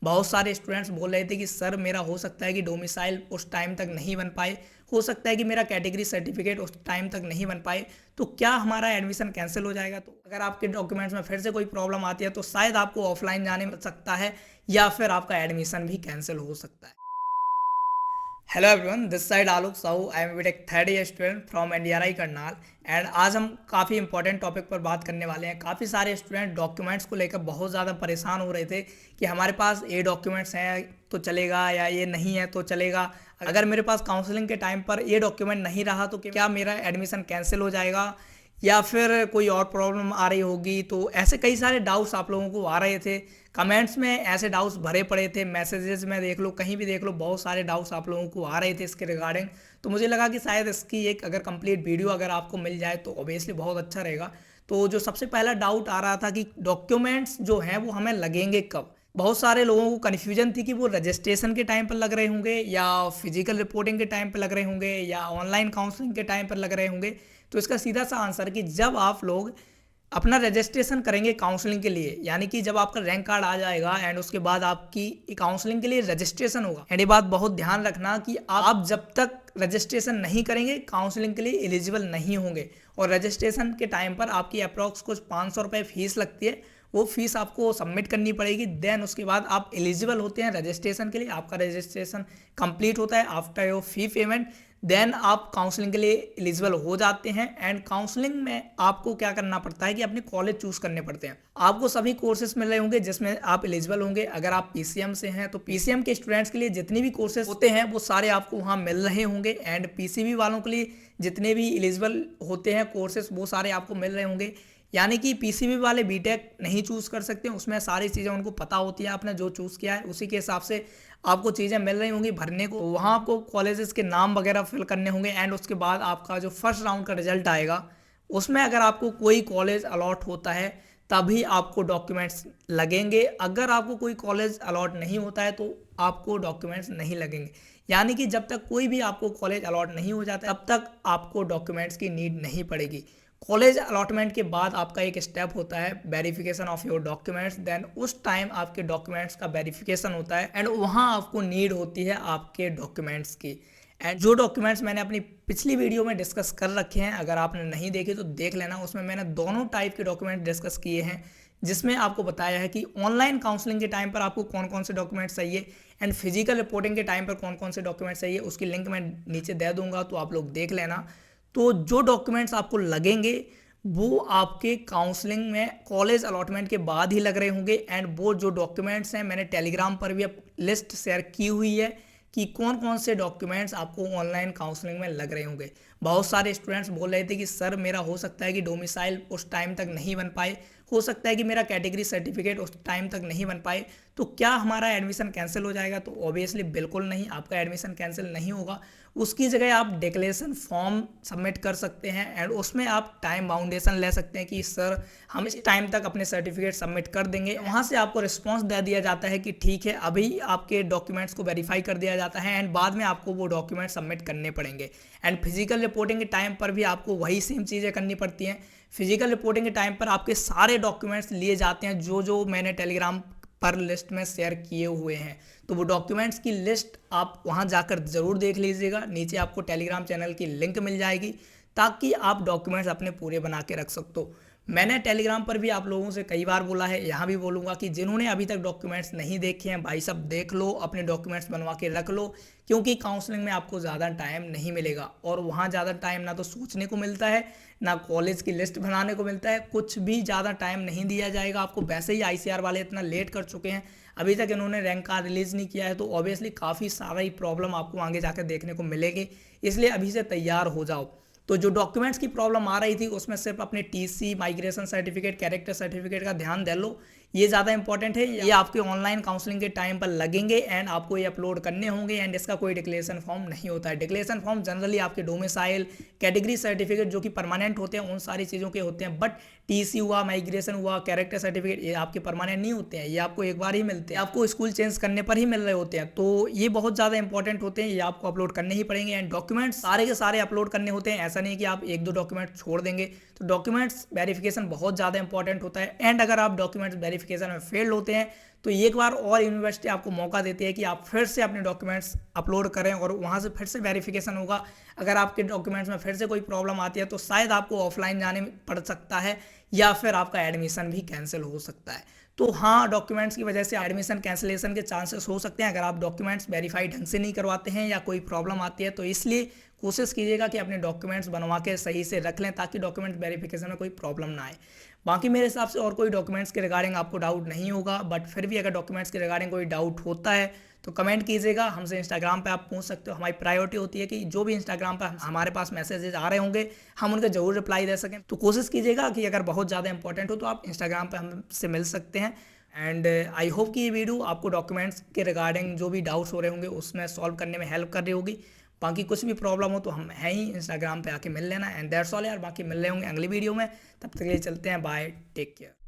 बहुत सारे स्टूडेंट्स बोल रहे थे कि सर मेरा हो सकता है कि डोमिसाइल उस टाइम तक नहीं बन पाए, हो सकता है कि मेरा कैटेगरी सर्टिफिकेट उस टाइम तक नहीं बन पाए, तो क्या हमारा एडमिशन कैंसिल हो जाएगा। तो अगर आपके डॉक्यूमेंट्स में फिर से कोई प्रॉब्लम आती है तो शायद आपको ऑफलाइन जाने मिल सकता है या फिर आपका एडमिशन भी कैंसिल हो सकता है। Hello everyone, this side Alok Sahu. I am BTech third year student from NDRI Karnal and आज हम काफ़ी इंपॉर्टेंट टॉपिक पर बात करने वाले हैं। काफ़ी सारे स्टूडेंट डॉक्यूमेंट्स को लेकर बहुत ज़्यादा परेशान हो रहे थे कि हमारे पास ये डॉक्यूमेंट्स हैं तो चलेगा या ये नहीं है तो चलेगा। अगर मेरे पास काउंसलिंग के टाइम पर ये डॉक्यूमेंट नहीं रहा तो क्या मेरा एडमिशन कैंसिल हो जाएगा या फिर कोई और प्रॉब्लम आ रही होगी। तो ऐसे कई सारे डाउट्स आप लोगों को आ रहे थे, कमेंट्स में ऐसे डाउट्स भरे पड़े थे, मैसेजेस में देख लो, कहीं भी देख लो, बहुत सारे डाउट्स आप लोगों को आ रहे थे इसके रिगार्डिंग। तो मुझे लगा कि शायद इसकी एक अगर कंप्लीट वीडियो अगर आपको मिल जाए तो ऑब्वियसली बहुत अच्छा रहेगा। तो जो सबसे पहला डाउट आ रहा था कि डॉक्यूमेंट्स जो हैं वो हमें लगेंगे कब। बहुत सारे लोगों को कन्फ्यूजन थी कि वो रजिस्ट्रेशन के टाइम पर लग रहे होंगे या फिजिकल रिपोर्टिंग के टाइम पर लग रहे होंगे या ऑनलाइन काउंसलिंग के टाइम पर लग रहे होंगे। तो इसका सीधा सा आंसर कि जब आप लोग अपना रजिस्ट्रेशन करेंगे काउंसलिंग के लिए, यानी कि जब आपका रैंक कार्ड आ जाएगा एंड उसके बाद आपकी काउंसलिंग के लिए रजिस्ट्रेशन होगा। एंड ये बात बहुत ध्यान रखना कि आप जब तक रजिस्ट्रेशन नहीं करेंगे काउंसलिंग के लिए एलिजिबल नहीं होंगे। और रजिस्ट्रेशन के टाइम पर आपकी अप्रॉक्स कुछ 500 रुपये फीस लगती है, वो फीस आपको सबमिट करनी पड़ेगी। देन उसके बाद आप एलिजिबल होते हैं रजिस्ट्रेशन के लिए। आपका रजिस्ट्रेशन कंप्लीट होता है after your fee payment, then आप काउंसलिंग के लिए एलिजिबल हो जाते हैं। एंड काउंसलिंग में आपको क्या करना पड़ता है कि अपने कॉलेज चूज करने पड़ते हैं। आपको सभी कोर्सेज मिल रहे होंगे जिसमें आप एलिजिबल होंगे। अगर आप पीसीएम से हैं तो पीसीएम के स्टूडेंट्स के लिए जितनी भी कोर्सेज होते हैं वो सारे आपको वहाँ मिल रहे होंगे। एंड पीसीबी वालों के लिए जितने भी एलिजिबल होते हैं कोर्सेज वो सारे आपको मिल रहे होंगे। यानी कि पीसीबी वाले बीटेक नहीं चूज़ कर सकते, उसमें सारी चीज़ें उनको पता होती है, आपने जो चूज़ किया है उसी के हिसाब से आपको चीज़ें मिल रही होंगी भरने को। वहाँ आपको कॉलेजेस के नाम वगैरह फिल करने होंगे। एंड उसके बाद आपका जो फर्स्ट राउंड का रिजल्ट आएगा उसमें अगर आपको कोई कॉलेज अलॉट होता है तभी आपको डॉक्यूमेंट्स लगेंगे। अगर आपको कोई कॉलेज अलॉट नहीं होता है तो आपको डॉक्यूमेंट्स नहीं लगेंगे। यानी कि जब तक कोई भी आपको कॉलेज अलॉट नहीं हो जाता तब तक आपको डॉक्यूमेंट्स की नीड नहीं पड़ेगी। कॉलेज अलॉटमेंट के बाद आपका एक स्टेप होता है verification of your documents. Then उस टाइम आपके डॉक्यूमेंट्स का वेरिफिकेशन होता है एंड वहाँ आपको नीड होती है आपके डॉक्यूमेंट्स की। एंड जो डॉक्यूमेंट्स मैंने अपनी पिछली वीडियो में डिस्कस कर रखे हैं, अगर आपने नहीं देखे तो देख लेना। उसमें मैंने दोनों टाइप के डॉक्यूमेंट डिस्कस किए हैं जिसमें आपको बताया है कि ऑनलाइन काउंसलिंग के टाइम पर आपको कौन कौन से डॉक्यूमेंट्स चाहिए एंड फिजिकल रिपोर्टिंग के टाइम पर कौन कौन से डॉक्यूमेंट्स चाहिए। उसकी लिंक मैं नीचे दे दूंगा तो आप लोग देख लेना। तो जो डॉक्यूमेंट्स आपको लगेंगे वो आपके काउंसलिंग में कॉलेज अलॉटमेंट के बाद ही लग रहे होंगे। एंड वो जो डॉक्यूमेंट्स हैं मैंने टेलीग्राम पर भी अब लिस्ट शेयर की हुई है कि कौन कौन से डॉक्यूमेंट्स आपको ऑनलाइन काउंसलिंग में लग रहे होंगे। बहुत सारे स्टूडेंट्स बोल रहे थे कि सर मेरा हो सकता है कि डोमिसाइल उस टाइम तक नहीं बन पाए, हो सकता है कि मेरा कैटेगरी सर्टिफिकेट उस टाइम तक नहीं बन पाए, तो क्या हमारा एडमिशन कैंसिल हो जाएगा। तो ऑब्वियसली बिल्कुल नहीं, आपका एडमिशन कैंसिल नहीं होगा। उसकी जगह आप डिक्लेरेशन फॉर्म सबमिट कर सकते हैं एंड उसमें आप टाइम बाउंडेशन ले सकते हैं कि सर हम इस टाइम तक अपने सर्टिफिकेट सबमिट कर देंगे। वहाँ से आपको रिस्पॉन्स दे दिया जाता है कि ठीक है, अभी आपके डॉक्यूमेंट्स को वेरीफाई कर दिया जाता है एंड बाद में आपको वो डॉक्यूमेंट सबमिट करने पड़ेंगे। एंड फिजिकल रिपोर्टिंग के टाइम पर भी आपको वही सेम चीज़ें करनी पड़ती हैं। फिजिकल रिपोर्टिंग के टाइम पर आपके सारे डॉक्यूमेंट्स लिए जाते हैं जो जो मैंने टेलीग्राम पर लिस्ट में शेयर किए हुए हैं। तो वो डॉक्यूमेंट्स की लिस्ट आप वहां जाकर ज़रूर देख लीजिएगा। नीचे आपको टेलीग्राम चैनल की लिंक मिल जाएगी ताकि आप डॉक्यूमेंट्स अपने पूरे बना के रख सकते हो। मैंने टेलीग्राम पर भी आप लोगों से कई बार बोला है, यहाँ भी बोलूँगा कि जिन्होंने अभी तक डॉक्यूमेंट्स नहीं देखे हैं भाई सब देख लो, अपने डॉक्यूमेंट्स बनवा के रख लो, क्योंकि काउंसलिंग में आपको ज़्यादा टाइम नहीं मिलेगा। और वहाँ ज़्यादा टाइम ना तो सोचने को मिलता है ना कॉलेज की लिस्ट बनाने को मिलता है, कुछ भी ज़्यादा टाइम नहीं दिया जाएगा आपको। वैसे ही आईसीआर वाले इतना लेट कर चुके हैं, अभी तक इन्होंने रैंक कार्ड रिलीज़ नहीं किया है, तो ऑब्वियसली काफ़ी सारा ही प्रॉब्लम आपको आगे जाकर देखने को मिलेगी। इसलिए अभी से तैयार हो जाओ। तो जो डॉक्यूमेंट्स की प्रॉब्लम आ रही थी उसमें सिर्फ अपने TC, migration certificate, character certificate का ध्यान दे लो, ये ज़्यादा इंपॉर्टेंट है। ये आपके ऑनलाइन काउंसलिंग के टाइम पर लगेंगे एंड आपको ये अपलोड करने होंगे। एंड इसका कोई डिक्लेरेशन फॉर्म नहीं होता है। डिक्लेरेशन फॉर्म जनरली आपके डोमिसाइल, कैटेगरी सर्टिफिकेट जो कि परमानेंट होते हैं उन सारी चीज़ों के होते हैं। बट टीसी हुआ, माइग्रेशन हुआ, कैरेक्टर सर्टिफिकेट ये आपके परमानेंट नहीं होते हैं, ये आपको एक बार ही मिलते हैं, आपको स्कूल चेंज करने पर ही मिल रहे होते हैं। तो ये बहुत ज़्यादा इंपॉर्टेंट होते हैं, ये आपको अपलोड करने ही पड़ेंगे। एंड डॉक्यूमेंट्स सारे के सारे अपलोड करने होते हैं, ऐसा नहीं कि आप एक दो डॉक्यूमेंट छोड़ देंगे। तो डॉक्यूमेंट्स वेरिफिकेशन बहुत ज़्यादा इंपॉर्टेंट होता है। एंड अगर आप डॉक्यूमेंट्स वेरीफाई वेरिफिकेशन में फेल्ड होते हैं तो एक बार और यूनिवर्सिटी आपको मौका देती है कि आप फिर से अपने डॉक्यूमेंट्स अपलोड करें और वहाँ से फिर से वेरिफिकेशन होगा। अगर आपके डॉक्यूमेंट्स में फिर से कोई प्रॉब्लम आती है तो शायद आपको ऑफलाइन जाने पड़ सकता है या फिर आपका एडमिशन भी कैंसिल हो सकता है। तो हाँ, डॉक्यूमेंट्स की वजह से एडमिशन कैंसिलेशन के चांसेस हो सकते हैं अगर आप डॉक्यूमेंट्स वेरीफाई ढंग से नहीं करवाते हैं या कोई प्रॉब्लम आती है। तो इसलिए कोशिश कीजिएगा कि अपने डॉक्यूमेंट्स बनवा के सही से रख लें ताकि डॉक्यूमेंट वेरिफिकेशन में कोई प्रॉब्लम ना आए। बाकी मेरे हिसाब से और कोई डॉक्यूमेंट्स के रिगार्डिंग आपको डाउट नहीं होगा, बट फिर भी अगर डॉक्यूमेंट्स के रिगार्डिंग कोई डाउट होता है तो कमेंट कीजिएगा। हमसे इंस्टाग्राम पे आप पूछ सकते हो। हमारी प्रायोरिटी होती है कि जो भी इंस्टाग्राम पे हमारे पास मैसेजेस आ रहे होंगे हम उनका जरूर रिप्लाई दे सकें। तो कोशिश कीजिएगा कि अगर बहुत ज़्यादा इंपॉर्टेंट हो तो आप इंस्टाग्राम पे हमसे मिल सकते हैं। एंड आई होप कि ये वीडियो आपको डॉक्यूमेंट्स के रिगार्डिंग जो भी डाउट्स हो रहे होंगे उसमें सॉल्व करने में हेल्प कर रही होगी। बाकी कुछ भी प्रॉब्लम हो तो हम हैं ही, इंस्टाग्राम पे आके मिल लेना। एंड दैट्स ऑल यार, बाकी मिल रहे होंगे अगली वीडियो में। तब तक के लिए चलते हैं, बाय, टेक केयर।